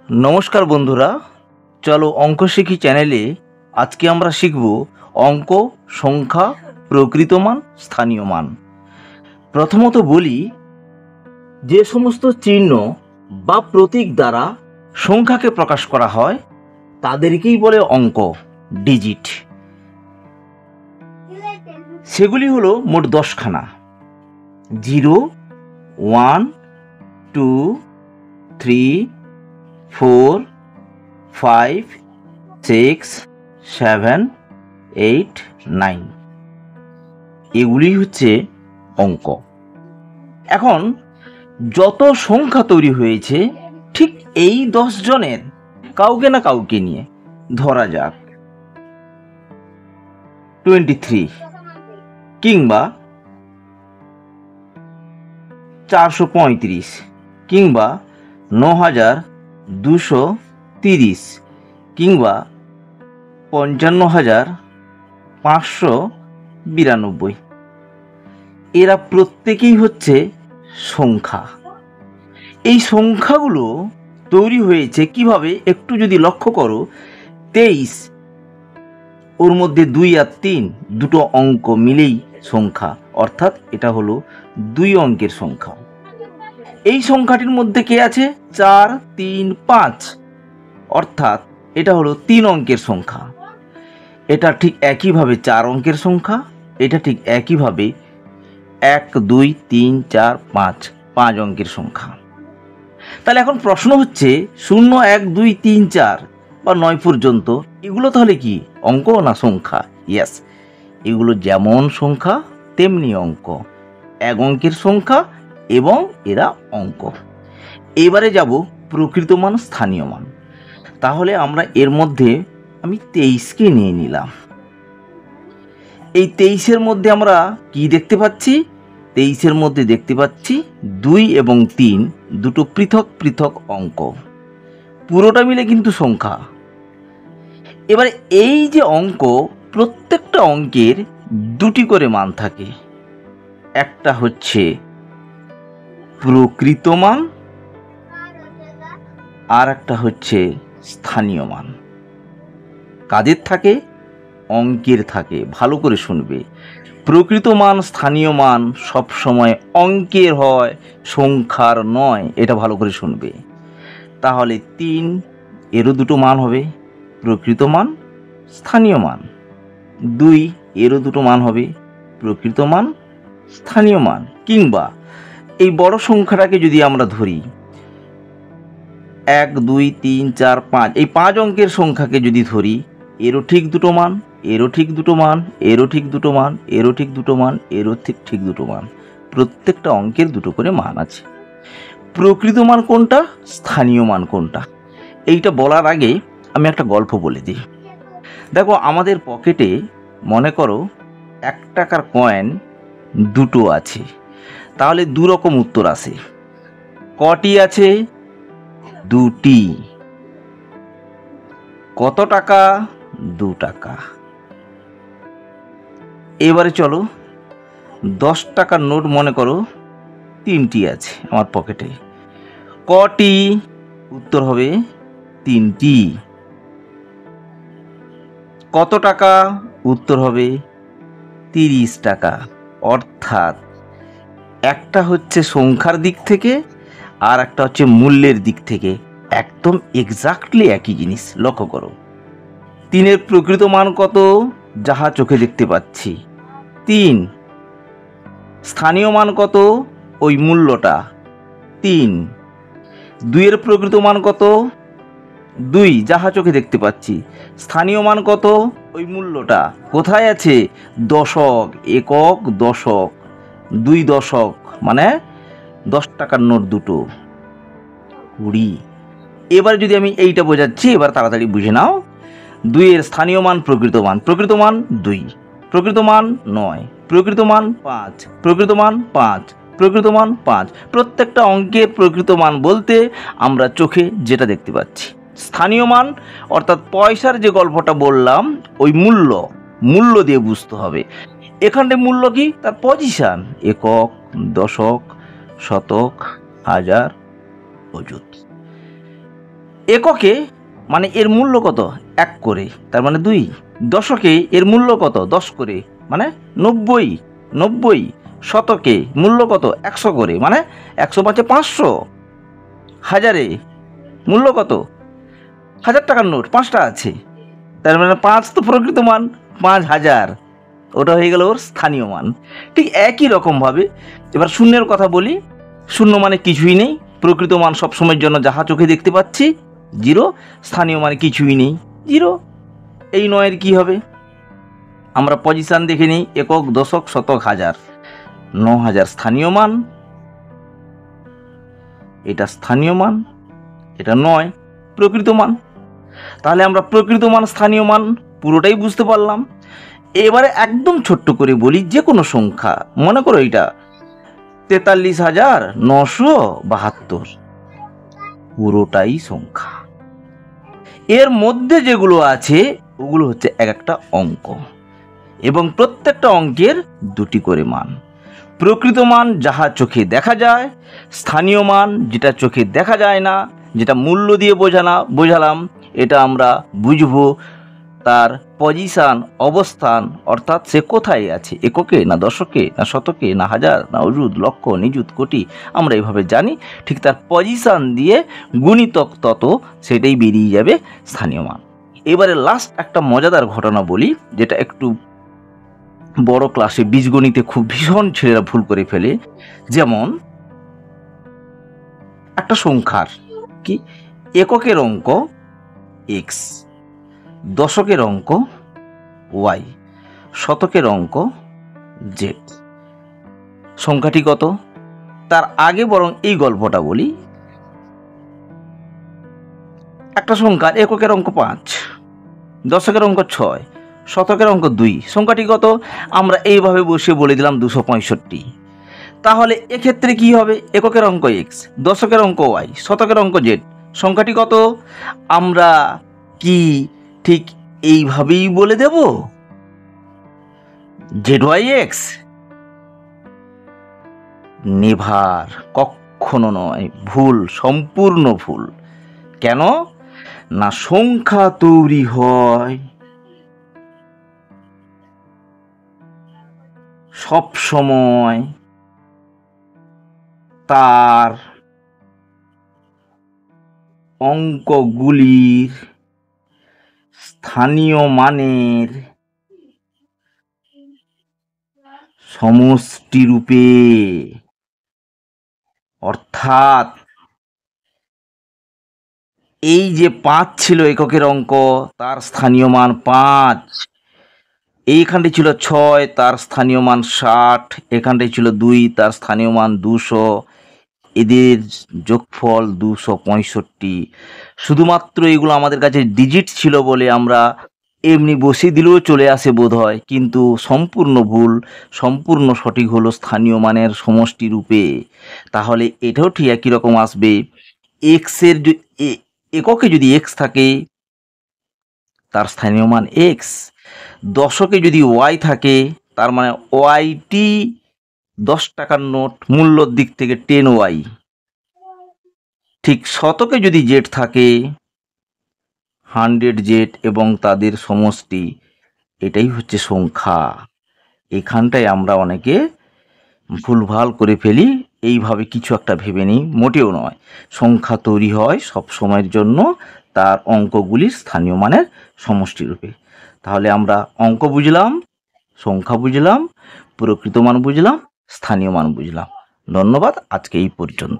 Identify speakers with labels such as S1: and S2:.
S1: नमस्कार बंधुरा चलो अंक शिखी चैनेले आज के आमरा शिखब अंक संख्या प्रकृत मान स्थानीय मान। प्रथमत बोली जे समस्त चिन्ह बा प्रतीक द्वारा संख्या के प्रकाश करा हय तादेरकेई बोले अंक डिजिट। सेगुली हलो मोट 10 खाना 0 1 2 3 4 5 6 7 8 9 এগুলি হচ্ছে অঙ্ক। এখন যত সংখ্যা তৈরি হয়েছে ঠিক এই 10 জনের কাউকে না কাউকে নিয়ে ধরা যাক 23 কিংবা 435 কিংবা 9230 কিংবা 55592 এরা প্রত্যেকেই হচ্ছে সংখ্যা। এই সংখ্যাগুলো তৈরি হয়েছে কিভাবে একটু যদি লক্ষ্য করো 23 ওর মধ্যে 2 আর 3 দুটো অঙ্ক মিলেই সংখ্যা, অর্থাৎ এটা হলো 2 অঙ্কের সংখ্যা। এই সংখ্যাটির মধ্যে কে আছে 4 3 5 অর্থাৎ এটা হলো 3 অঙ্কের সংখ্যা। এটা ঠিক একইভাবে 4 অঙ্কের সংখ্যা, এটা ঠিক একইভাবে 1 2 3 4 5 5 অঙ্কের সংখ্যা। তাহলে এখন প্রশ্ন হচ্ছে 0 1 2 3 4 বা 9 পর্যন্ত এগুলো তাহলে কি অঙ্ক না সংখ্যা? ইয়েস, এগুলো যেমন সংখ্যা তেমনি অঙ্ক, 1 অঙ্কের সংখ্যা এবং এরা অঙ্ক। এবারে যাব প্রকৃত মান স্থানীয় মান। তাহলে আমরা এর মধ্যে আমি 23কে নিয়ে নিলাম। এই 23-এর মধ্যে আমরা কি দেখতে পাচ্ছি? 23-এর মধ্যে দেখতে পাচ্ছি 2 এবং 3 দুটো পৃথক পৃথক অঙ্ক, পুরোটা মিলে কিন্তু সংখ্যা। এবারে এই যে অঙ্ক, প্রত্যেকটা অঙ্কের দুটি করে মান থাকে, একটা হচ্ছে প্রকৃত মান আর একটা হচ্ছে স্থানীয় মান। কাদের থাকে? অঙ্কের থাকে। ভালো করে শুনবে, প্রকৃত মান স্থানীয় মান সব সময় অঙ্কের হয়, সংখ্যার নয়। এটা ভালো করে শুনবে। তাহলে 3 এরও দুটো মান হবে, প্রকৃত মান স্থানীয় মান। 2 এরও দুটো মান হবে, প্রকৃত মান স্থানীয় মান। কিংবা এই বড় সংখ্যাটাকে যদি আমরা ধরি 1 2 3 4 5, এই 5 অঙ্কের সংখ্যাকে যদি ধরি, এরও ঠিক দুটো মান, এরও ঠিক দুটো মান, এরও ঠিক দুটো মান, এরও ঠিক দুটো মান, এরও ঠিক দুটো মান। প্রত্যেকটা অঙ্কের দুটো করে মান আছে। প্রকৃত মান কোনটা, স্থানীয় মান কোনটা, এইটা বলার আগে আমি একটা গল্প বলে দিই। দেখো, আমাদের পকেটে মনে করো 1 টাকার কয়েন দুটো আছে, তাহলে দু রকম উত্তর আসে। কটি আছে? 2টি। কত টাকা? 2 টাকা। এবারে চলো 10 টাকার নোট মনে করো 3টি আছে আমার পকেটে। কটি? উত্তর হবে 3টি। কত টাকা? উত্তর হবে 30 টাকা। অর্থাৎ একটা হচ্ছে সংখ্যার দিক থেকে আর একটা হচ্ছে মূল্যের দিক থেকে একদম এক্স্যাক্টলি একই জিনিস। লক্ষ্য করো, 3-এর প্রকৃত মান কত? যাহা চোখে দেখতে পাচ্ছি 3। স্থানীয় মান কত? ওই মূল্যটা 3। 2-এর প্রকৃত মান কত? 2, যাহা চোখে দেখতে পাচ্ছি। স্থানীয় মান কত? ওই মূল্যটা কোথায় আছে? দশক, একক, দশক। 2 দশক মানে 10 টাকার নোট দুটো 20। এবার যদি আমি এইটা বোঝাচ্ছি, এবার তাড়াতাড়ি বুঝে নাও। 2-এর স্থানীয় মান প্রকৃত মান, প্রকৃত মান 2, প্রকৃত মান 9, প্রকৃত মান 5, প্রকৃত মান 5, প্রকৃত মান 5। প্রত্যেকটা অঙ্কের প্রকৃত মান বলতে আমরা চোখে যেটা দেখতে পাচ্ছি। স্থানীয় মান অর্থাৎ পয়সার যে গল্পটা বললাম, ওই মূল্য দিয়ে বুঝতে হবে। এখানে মূল্য কি? তার পজিশন, একক, দশক, শতক, হাজার, অযুত। এককে মানে এর মূল্য কত 1 করে, তার মানে 2। দশকে এর মূল্য কত 10 করে, মানে 90। 90 শতকে মূল্য কত 100 করে, মানে 100 × 500। হাজারে মূল্য কত 1000 টাকার নোট 5টা আছে, তার মানে 5 তো প্রকৃত মান, 5000 ওটা হয়ে গেল ওর স্থানীয় মান। ঠিক একই রকমভাবে এবার শূন্যের কথা বলি। শূন্য মানে কিছুই নেই, প্রকৃত মান সবসময়ের জন্য যাহা চোখে দেখতে পাচ্ছি 0, স্থানীয় মানে কিছুই নেই 0। এই 9-এর কী হবে, আমরা পজিশান দেখে নিই, একক, দশক, শতক, হাজার। 9000 স্থানীয় মান, এটা স্থানীয় মান, এটা 9 প্রকৃত মান। তাহলে আমরা প্রকৃত মান স্থানীয় মান পুরোটাই বুঝতে পারলাম। এবারে একদম ছোট্ট করে বলি, যে কোনো সংখ্যা, মনে করো এটা 43,972, পুরোটাই সংখ্যা। এর মধ্যে যেগুলো আছে ওগুলো হচ্ছে এক একটা অঙ্ক, এবং প্রত্যেকটা অঙ্কের 2টি করে মান। প্রকৃত মান যাহা চোখে দেখা যায়, স্থানীয় মান যেটা চোখে দেখা যায় না, যেটা মূল্য দিয়ে বোঝালাম, এটা আমরা বুঝবো তার পজিশান, অবস্থান, অর্থাৎ সে কোথায় আছে, এককে না দশকে না শতকে না হাজার না অযুত লক্ষ নিযুত কোটি, আমরা এভাবে জানি। ঠিক তার পজিশান দিয়ে গুণিতক তত সেটাই বেরিয়ে যাবে স্থানীয় মান। এবারে লাস্ট একটা মজাদার ঘটনা বলি, যেটা একটু বড় ক্লাসে বীজগণিতে খুব ভীষণ ছেলেরা ভুল করে ফেলে। যেমন একটা সংখ্যার কি এককের অঙ্ক x, দশকের অঙ্ক y, শতকের অঙ্ক z। সংখ্যাটি কত? তার আগে বরং এই গল্পটা বলি। একটা সংখ্যার এককের অঙ্ক 5, দশকের অঙ্ক 6, শতকের অঙ্ক 2, সংখ্যাটি কত? আমরা এইভাবে বসে বলে দিলাম 265। তাহলে এক্ষেত্রে কি হবে? এককের অঙ্ক x, দশকের অঙ্ক y, শতকের অঙ্ক z, সংখ্যাটি কত? আমরা কি ঠিক এইভাবেই বলে দেব ZYX? নেভার, কখনো নয়, ভুল, সম্পূর্ণ ভুল। কেন না, সংখ্যা তৈরি হয় সব সময় তার অঙ্কগুলির স্থানীয় মানের সমষ্টি রূপে। অর্থাৎ এই যে 5 ছিল এককের অঙ্ক, তার স্থানীয় মান 5। এইখানটি ছিল 6, তার স্থানীয় মান 60। এখানটাই ছিল 2, তার স্থানীয় মান 200। এদের যোগফল 265। শুধুমাত্র এগুলো আমাদের কাছে ডিজিট ছিল বলে আমরা এমনি বসিয়ে দিলেও চলে আসে বোধ হয়, কিন্তু সম্পূর্ণ ভুল। সম্পূর্ণ সঠিক হলো স্থানীয় মানের সমষ্টি রূপে। তাহলে এটাও ঠিক একই রকম আসবে। এক্সের এককে যদি এক্স থাকে তার স্থানীয় মান এক্স, দশকে যদি ওয়াই থাকে তার মানে ওয়াইটি 10 টাকার নোট, মূল্যর দিক থেকে 10Y। ঠিক শতকে যদি জেড থাকে 100Z এবং তাদের সমষ্টি, এটাই হচ্ছে সংখ্যা। এখানটায় আমরা অনেকে ভুলভাল করে ফেলি, এইভাবে কিছু একটা ভেবে নিই, মোটেও নয়। সংখ্যা তৈরি হয় সব সময়ের জন্য তার অঙ্কগুলির স্থানীয় মানের সমষ্টি রূপে। তাহলে আমরা অঙ্ক বুঝলাম, সংখ্যা বুঝলাম, প্রকৃত মান বুঝলাম, স্থানীয় মান বুঝলাম। ধন্যবাদ, আজকে এই পর্যন্ত।